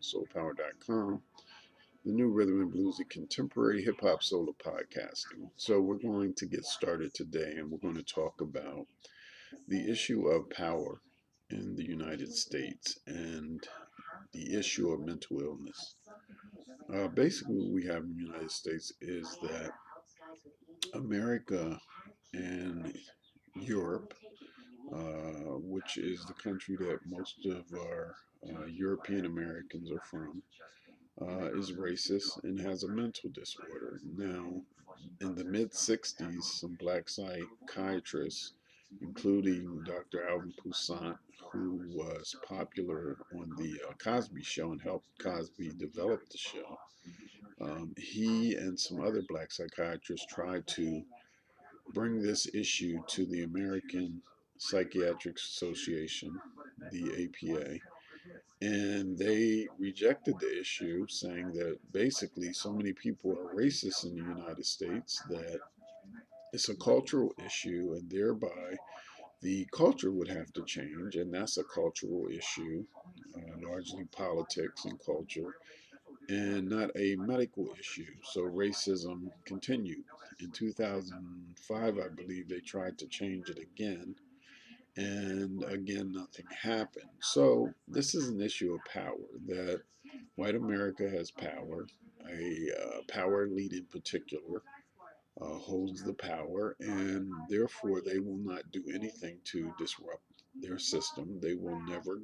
soulpower.com, the new rhythm and bluesy contemporary hip hop solo podcasting. So, we're going to get started today and we're going to talk about the issue of power in the United States and the issue of mental illness. Basically, what we have in the United States is that America and Europe, which is the country that most of our European Americans are from, is racist and has a mental disorder. Now, in the mid 60s, some black psychiatrists, including Dr. Alvin Toussaint, who was popular on the Cosby Show and helped Cosby develop the show, he and some other black psychiatrists tried to bring this issue to the American Psychiatric Association, the APA, and they rejected the issue, saying that basically so many people are racist in the United States that it's a cultural issue, and thereby the culture would have to change, and that's a cultural issue, largely politics and culture, and not a medical issue. So racism continued. In 2005, I believe they tried to change it again, and again, nothing happened. So this is an issue of power, that white America has power, a power elite in particular. Holds the power, and therefore they will not do anything to disrupt their system. They will never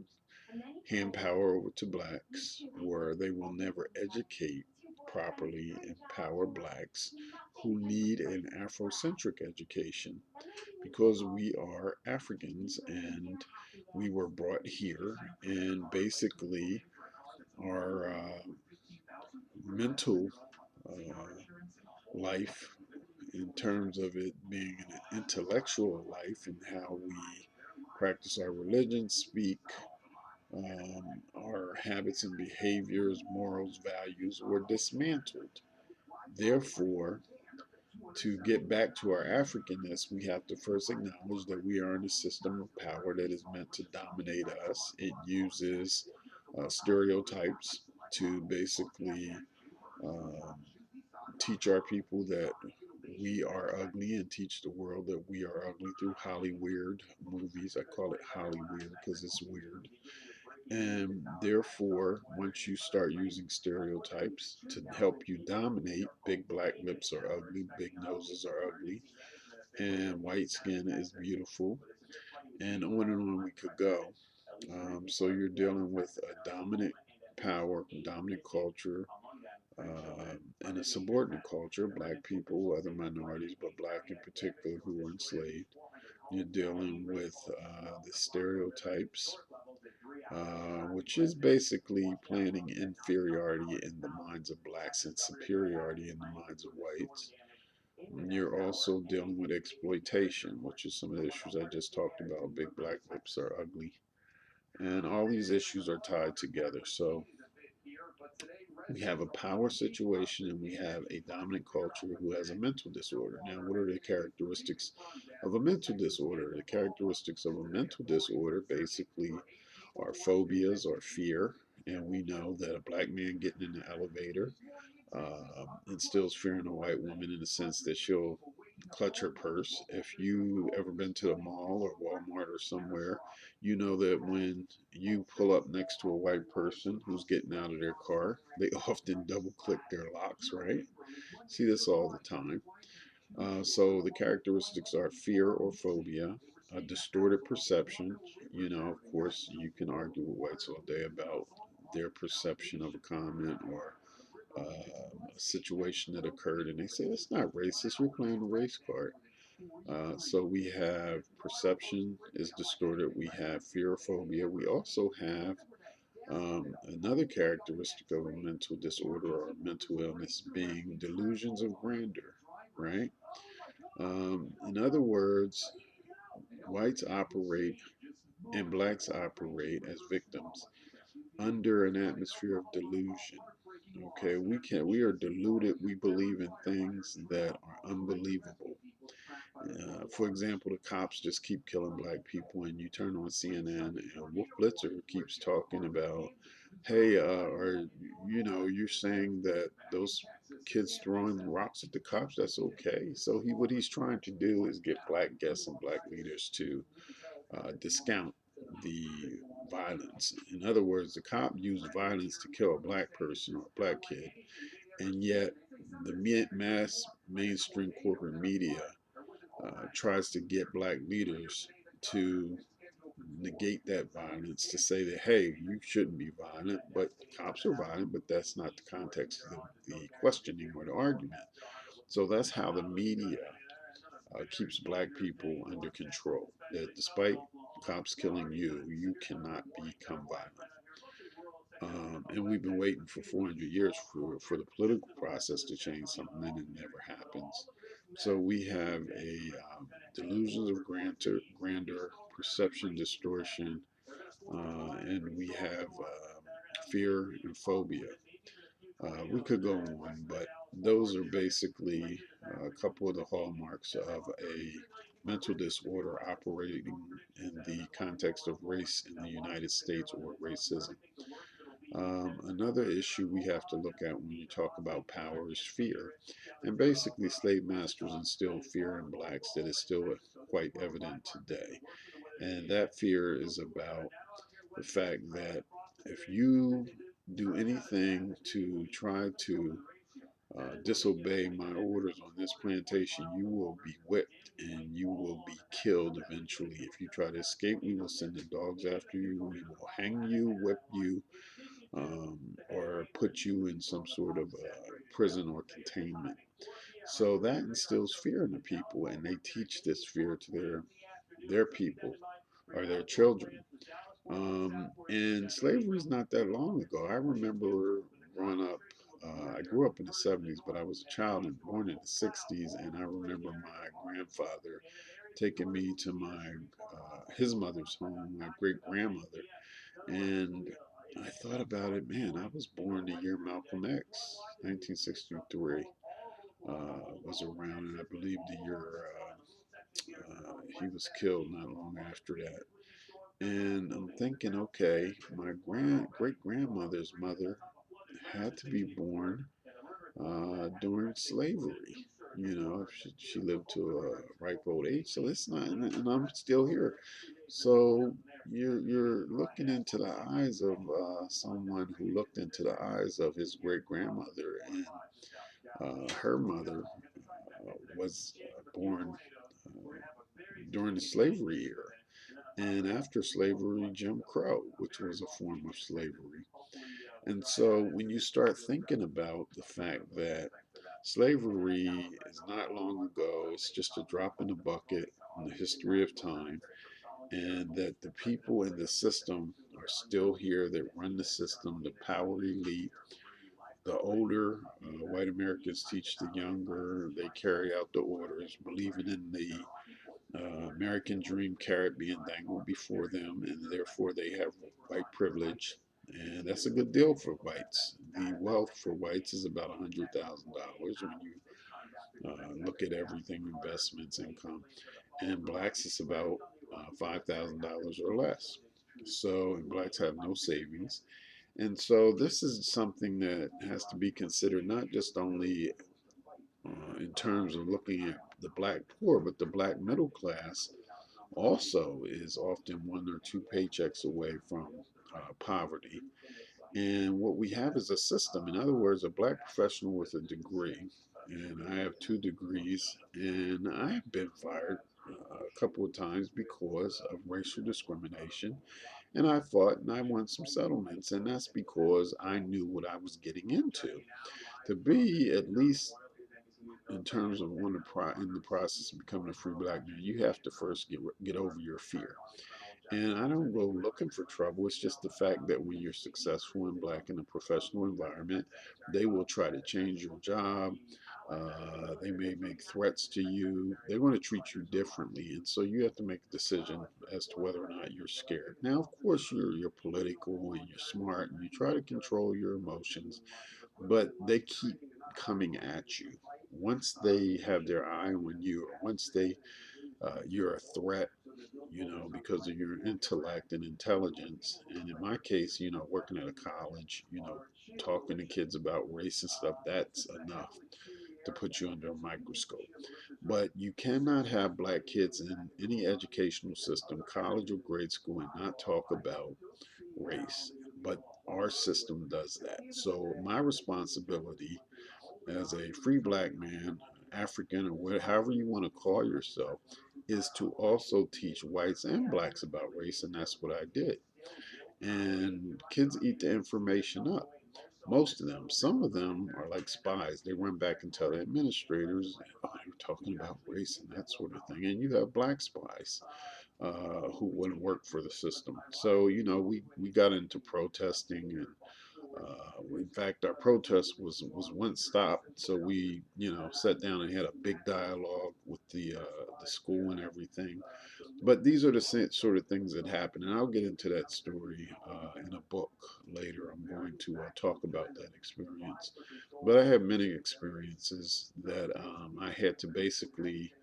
hand power over to blacks, or they will never educate properly, empower blacks who need an Afrocentric education, because we are Africans and we were brought here, and basically our mental life, in terms of it being an intellectual life and how we practice our religion, speak, our habits and behaviors, morals, values were dismantled. Therefore, to get back to our Africanness, we have to first acknowledge that we are in a system of power that is meant to dominate us. It uses stereotypes to basically um, teach our people that we are ugly, and teach the world that we are ugly through Hollywood movies. I call it Hollywood because it's weird. And therefore, once you start using stereotypes to help you dominate, big black lips are ugly, big noses are ugly, and white skin is beautiful, and on we could go. So you're dealing with a dominant power, dominant culture, and a subordinate culture, black people, other minorities, but black in particular, who were enslaved. You're dealing with the stereotypes, which is basically planting inferiority in the minds of blacks and superiority in the minds of whites. You're also dealing with exploitation, which is some of the issues I just talked about. Big black lips are ugly. And all these issues are tied together. So we have a power situation and we have a dominant culture who has a mental disorder. Now, what are the characteristics of a mental disorder? The characteristics of a mental disorder basically are phobias or fear. And we know that a black man getting in the elevator instills fear in a white woman, in the sense that she'll clutch her purse. If you ever been to the mall or Walmart or somewhere, you know that when you pull up next to a white person who's getting out of their car, they often double click their locks, right? See this all the time. So the characteristics are fear or phobia, a distorted perception. You know, of course, you can argue with whites all day about their perception of a comment or a situation that occurred, and they say it's not racist. You're playing a race card. So we have perception is distorted. We have fearophobia. We also have another characteristic of a mental disorder or a mental illness being delusions of grandeur, right? In other words, whites operate and blacks operate as victims under an atmosphere of delusion. Okay, we are deluded. We believe in things that are unbelievable. For example, the cops just keep killing black people, and you turn on CNN, and Wolf Blitzer keeps talking about hey, or you're saying that those kids throwing rocks at the cops, that's okay. So what he's trying to do is get black guests and black leaders to discount the violence. In other words, the cop used violence to kill a black person or a black kid, and yet the mass mainstream corporate media tries to get black leaders to negate that violence, to say that, hey, you shouldn't be violent, but cops are violent, but that's not the context of the questioning or the argument. So that's how the media keeps black people under control. That despite cops killing you, you cannot become violent. And we've been waiting for 400 years for the political process to change something, and it never happens. So we have a delusions of grandeur, perception distortion, and we have fear and phobia. We could go on, but those are basically a couple of the hallmarks of a mental disorder operating in the context of race in the United States or racism. Another issue we have to look at when you talk about power is fear. And basically, slave masters instilled fear in blacks that is still quite evident today. And that fear is about the fact that if you do anything to try to disobey my orders on this plantation, you will be whipped and you will be killed eventually. If you try to escape, we will send the dogs after you. We will hang you, whip you, or put you in some sort of prison or containment. So that instills fear in the people, and they teach this fear to their people or their children. And slavery is not that long ago. I remember growing up. I grew up in the 70s, but I was a child and born in the 60s, and I remember my grandfather taking me to my his mother's home, my great grandmother, and I thought about it. Man, I was born the year Malcolm X, 1963, was around, and I believe the year he was killed not long after that. And I'm thinking, okay, my great grandmother's mother had to be born during slavery. She lived to a ripe old age, so it's not, and I'm still here. So you're looking into the eyes of someone who looked into the eyes of his great grandmother, and her mother was born during the slavery era. And after slavery, Jim Crow, which was a form of slavery. And so when you start thinking about the fact that slavery is not long ago, it's just a drop in the bucket in the history of time, and that the people in the system are still here that run the system, the power elite. The older white Americans teach the younger, they carry out the orders, believing in the American dream carrot being dangled before them, and therefore they have white privilege. And that's a good deal for whites. The wealth for whites is about $100,000 when you look at everything, investments, income. And blacks is about $5,000 or less. So, and blacks have no savings. And so this is something that has to be considered not just only in terms of looking at the black poor, but the black middle class also is often one or two paychecks away from poverty. And what we have is a system. In other words, a black professional with a degree, and I have 2 degrees, and I have been fired a couple of times because of racial discrimination. And I fought and I won some settlements, and that's because I knew what I was getting into. To be at least in terms of in the process of becoming a free black man, you have to first get over your fear. And I don't go looking for trouble. It's just the fact that when you're successful in black in a professional environment, they will try to change your job. They may make threats to you. They want to treat you differently, and so you have to make a decision as to whether or not you're scared. Now, of course, you're political and you're smart, and you try to control your emotions, but they keep coming at you. Once they have their eye on you, or once you're a threat, because of your intellect and intelligence. And in my case, working at a college, talking to kids about race and stuff, that's enough to put you under a microscope. But you cannot have black kids in any educational system, college or grade school, and not talk about race. But our system does that. So my responsibility as a free black man, African, or however you want to call yourself, is to also teach whites and blacks about race, and that's what I did. And kids eat the information up. Most of them. Some of them are like spies. They run back and tell the administrators, oh, you're talking about race and that sort of thing. And you have black spies who wouldn't work for the system. So, we got into protesting, and in fact, our protest was once stopped. So we, sat down and had a big dialogue with the school and everything. But these are the sort of things that happen, and I'll get into that story in a book later. I'm going to talk about that experience. But I have many experiences that I had to basically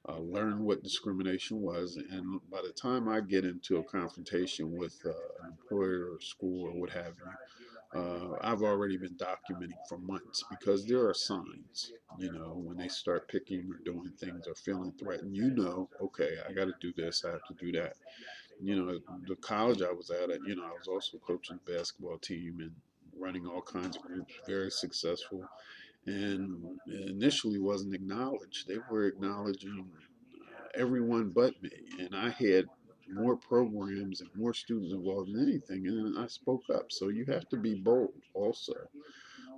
learn what discrimination was, and by the time I get into a confrontation with an employer or school or what have you, I've already been documenting for months because there are signs, when they start picking or doing things or feeling threatened, okay, I got to do this, I have to do that. The college I was at, I was also coaching the basketball team and running all kinds of groups, very successful, and initially wasn't acknowledged. They were acknowledging everyone but me, and I had more programs and more students involved than anything, and I spoke up. So you have to be bold also.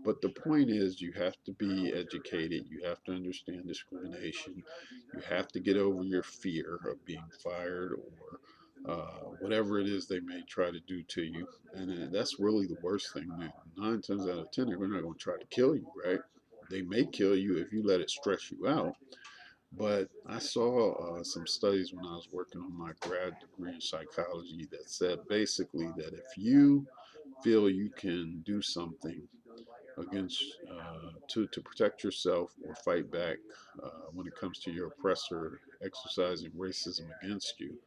But the point is, you have to be educated. You have to understand discrimination. You have to get over your fear of being fired or whatever it is they may try to do to you. And that's really the worst thing. Nine times out of ten, they're not going to try to kill you, right? They may kill you if you let it stress you out. But I saw some studies when I was working on my grad degree in psychology that said basically that if you feel you can do something against to protect yourself or fight back when it comes to your oppressor exercising racism against you,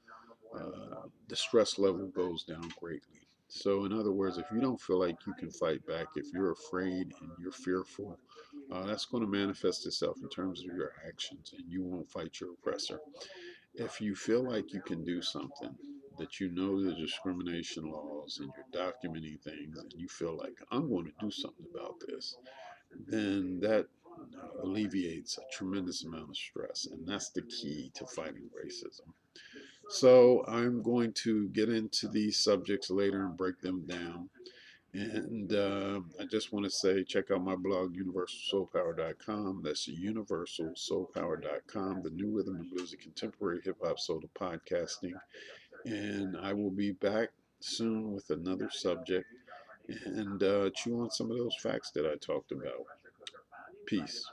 the stress level goes down greatly. So, in other words, if you don't feel like you can fight back, if you're afraid and you're fearful, that's going to manifest itself in terms of your actions, and you won't fight your oppressor. If you feel like you can do something, that you know the discrimination laws and you're documenting things, and you feel like, I'm going to do something about this, then that alleviates a tremendous amount of stress. And that's the key to fighting racism. So I'm going to get into these subjects later and break them down. And I just want to say, check out my blog, universalsoulpower.com. That's universalsoulpower.com, the new rhythm and blues of contemporary hip hop soul to podcasting. And I will be back soon with another subject and chew on some of those facts that I talked about. Peace.